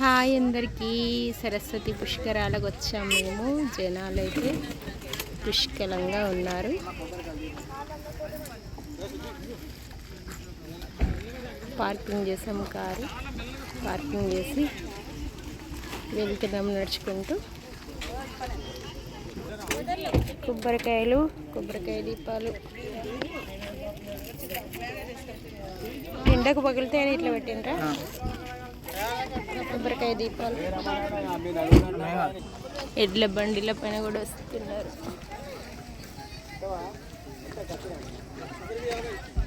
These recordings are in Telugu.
హాయ్ అందరికీ సరస్వతి పుష్కరాలకు వచ్చాము మేము. జనాలు అయితే పుష్కలంగా ఉన్నారు. పార్కింగ్ చేసాము, కారు పార్కింగ్ చేసి వెళ్తున్నాం నడుచుకుంటూ. కొబ్బరికాయ దీపాలు ఎండకు పగిలితే ఇట్లా పెట్టిండ్రా. కొబ్బరికాయ దీపాలు ఎడ్ల బండిల పైన కూడా వస్తున్నారు.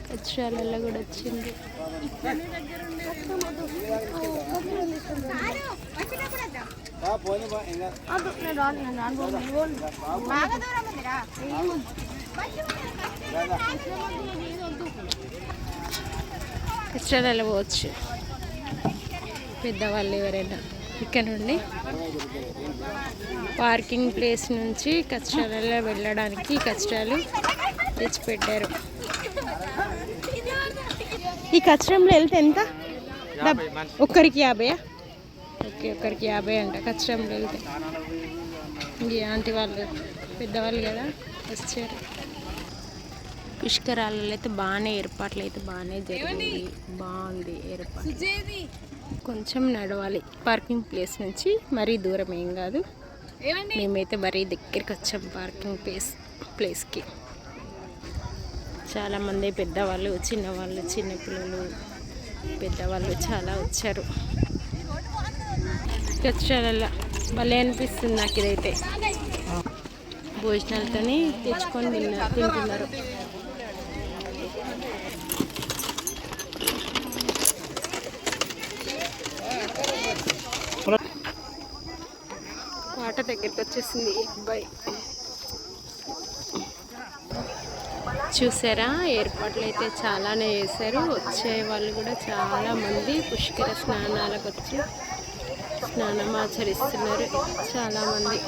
కచ్చాలలో కూడా వచ్చింది. కచ్చాలలో పోవచ్చు పెద్దవాళ్ళు ఎవరైనా. ఇక్కడ నుండి పార్కింగ్ ప్లేస్ నుంచి కచ్చాలలో వెళ్ళడానికి కష్టాలు తెచ్చిపెట్టారు. ఈ కచ్చరంలో వెళ్తే ఎంత? ఒక్కరికి 50. ఓకే, ఒక్కరికి 50 అంట కచ్చరంలో వెళ్తే. ఈ ఆంటీ వాళ్ళు పెద్దవాళ్ళు కదా వచ్చారు. పుష్కరాలలో అయితే ఏర్పాట్లు అయితే బాగానే జరిగింది. బాగుంది ఏర్పాటు. కొంచెం నడవాలి పార్కింగ్ ప్లేస్ నుంచి, మరీ దూరం ఏం కాదు. మేమైతే మరీ దగ్గరికి వచ్చాం పార్కింగ్ ప్లేస్కి. చాలామంది పెద్దవాళ్ళు, చిన్నవాళ్ళు, చిన్నపిల్లలు, పెద్దవాళ్ళు చాలా వచ్చారు. చాలా భలే అనిపిస్తుంది నాకు ఇదైతే. భోజనాలతోని తెచ్చుకొని తింటున్నారు. వాటర్ దగ్గరికి వచ్చేసింది అబ్బాయి. చూసారా, ఏర్పాట్లు అయితే చాలానే చేశారు. వచ్చే వాళ్ళు కూడా చాలామంది పుష్కర స్నానాలకు వచ్చి స్నానం ఆచరిస్తున్నారు చాలామంది.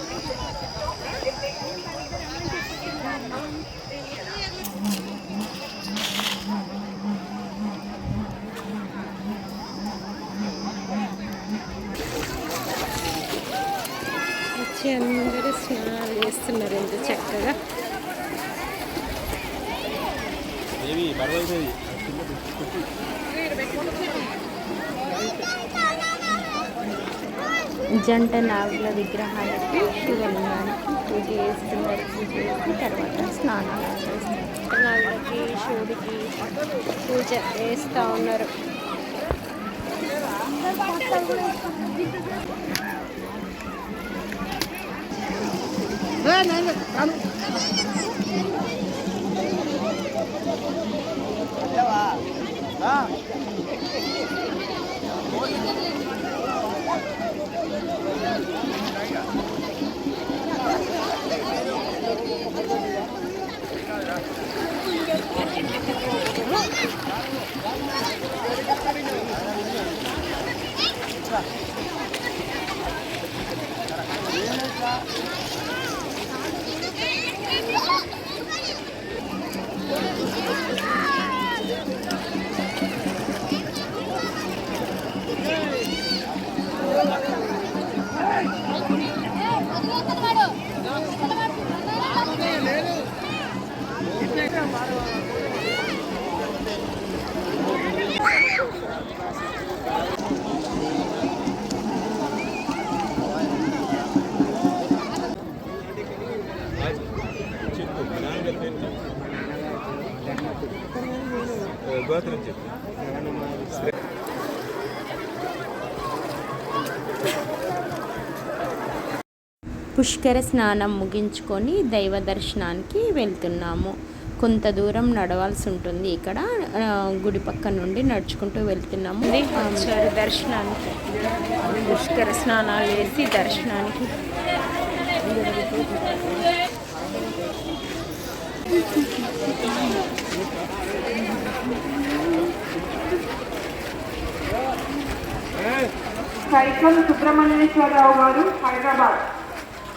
వచ్చి అందరూ స్నానాలు చేస్తున్నారు ఎంత చక్కగా. జంట నాగుల విగ్రహానికి, శివలింగానికి పూజ చేస్తున్నారు. పూజ చేసిన తర్వాత స్నానాలు చేస్తారు. నాగులకి, శివుడికి పూజ చేస్తూ ఉన్నారు. పుష్కర స్నానం ముగించుకొని దైవ దర్శనానికి వెళ్తున్నాము. కొంత దూరం నడవాల్సి ఉంటుంది. ఇక్కడ గుడి పక్క నుండి నడుచుకుంటూ వెళ్తున్నాము దర్శనానికి. పుష్కర స్నానాలు చేసి దర్శనానికి సైకల్ సుబ్రహ్మణ్యేశ్వరరావు గారు, హైదరాబాద్.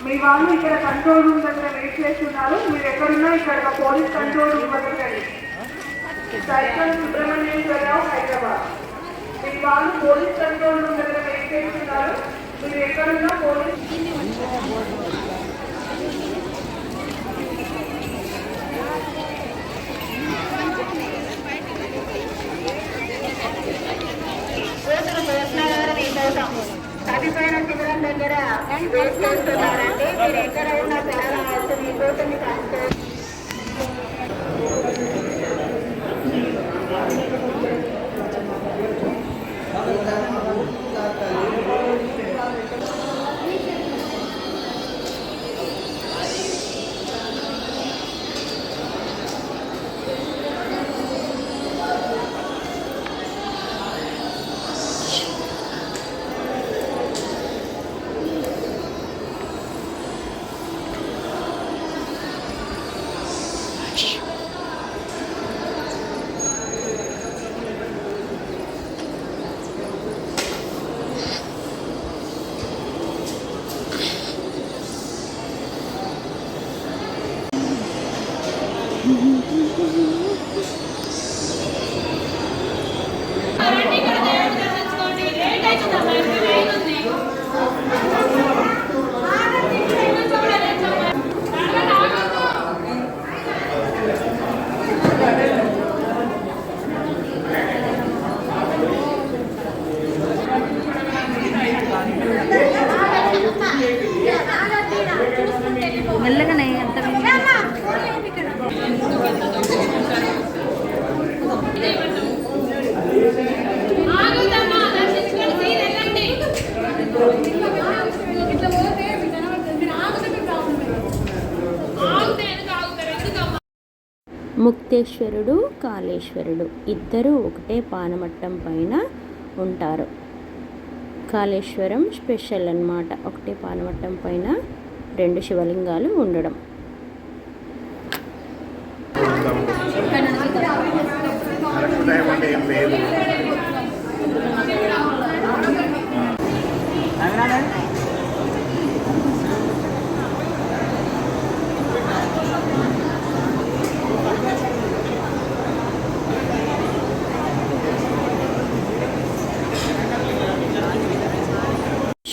మీ వాళ్ళు ఇక్కడ కంట్రోల్ రూమ్ దగ్గర వెయిట్ చేస్తున్నారు. మీరు ఎక్కడున్నా ఇక్కడ పోలీస్ కంట్రోల్ రూమ్ దగ్గర. సైకల్ సుబ్రహ్మణ్యేశ్వరరావు, హైదరాబాద్. మీ వాళ్ళు పోలీస్ కంట్రోల్ రూమ్ దగ్గర వెయిట్ చేస్తున్నారు. ఉన్నారు. మీరు ఎక్కడున్నా పోలీస్ తగ్గిపోయిన శిబిరం దగ్గర వెయిట్ చేస్తున్నారంటే మీరు ఎక్కడ ఉన్నా చాలా మీ కోటని మెల్లగానే ఎంత ముక్తేశ్వరుడు కాళేశ్వరుడు ఇద్దరు ఒకటే పానమట్టం పైన ఉంటారు. కాళేశ్వరం స్పెషల్ అన్నమాట, ఒకటే పానమట్టం పైన 2 శివలింగాలు ఉండడం.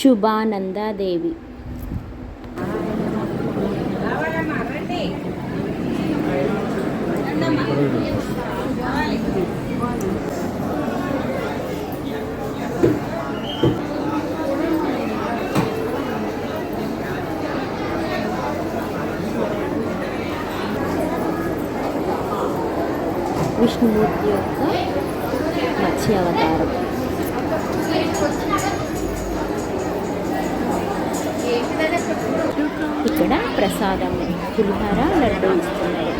శుభానందాదేవి విష్ణుమూర్తి యొక్క మత్స్య అవతారం. ఇక్కడ ప్రసాదం పులిహార లడ్డు ఇస్తున్నారు.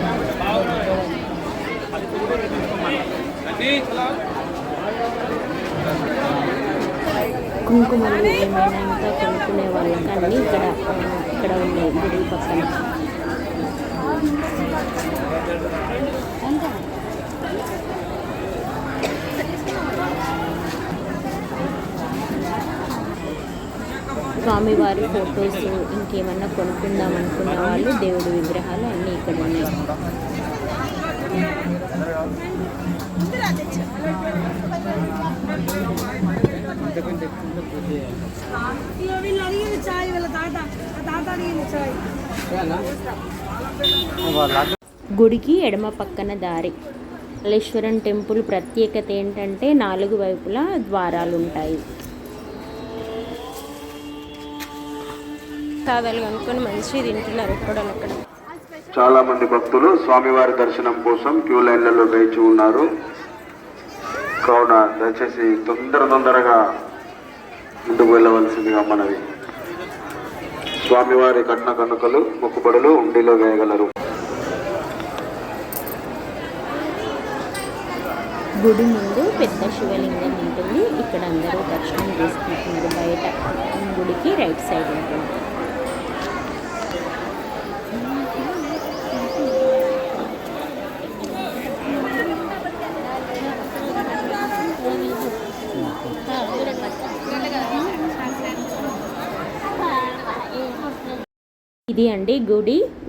కుంకుమలు ఏమైనా ఇంకా కొనుక్కునే వాళ్ళకి అన్నీ ఇక్కడ ఉన్నాయి గుడి పక్కన. స్వామివారి ఫొటోస్ ఇంకేమన్నా కొనుక్కుందాం అనుకున్న వాళ్ళు దేవుడి విగ్రహాలు అన్నీ ఇక్కడ ఉన్నాయి. గుడికి ఎడమ పక్కన దారి. కాళేశ్వరం టెంపుల్ ప్రత్యేకత ఏంటంటే 4 వైపులా ద్వారాలు ఉంటాయి. సాదాలు కనుక్కొని మంచి తింటున్నారు ఎక్కడో అక్కడ. చాలా మంది భక్తులు స్వామివారి దర్శనం కోసం క్యూ లైన్లలో వేచి ఉన్నారు. కావున దయచేసి తొందరగా ముందుకు వెళ్ళవలసిందిగా మనవి. స్వామివారి కట్న కనుకలు మొక్కుబడులు ఉండిలో వేయగలరు. గుడి ముందు పెద్ద శివలింగం ఉంటుంది. ఇక్కడ అందరూ దర్శనం చేసుకుంటున్నారు. బయట గుడికి రైట్ సైడ్ ఉంటుంది. ఇది అండి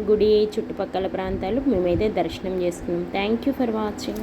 గుడి చుట్టుపక్కల ప్రాంతాలు మేమైతే దర్శనం చేసుకున్నాం. Thank you for watching.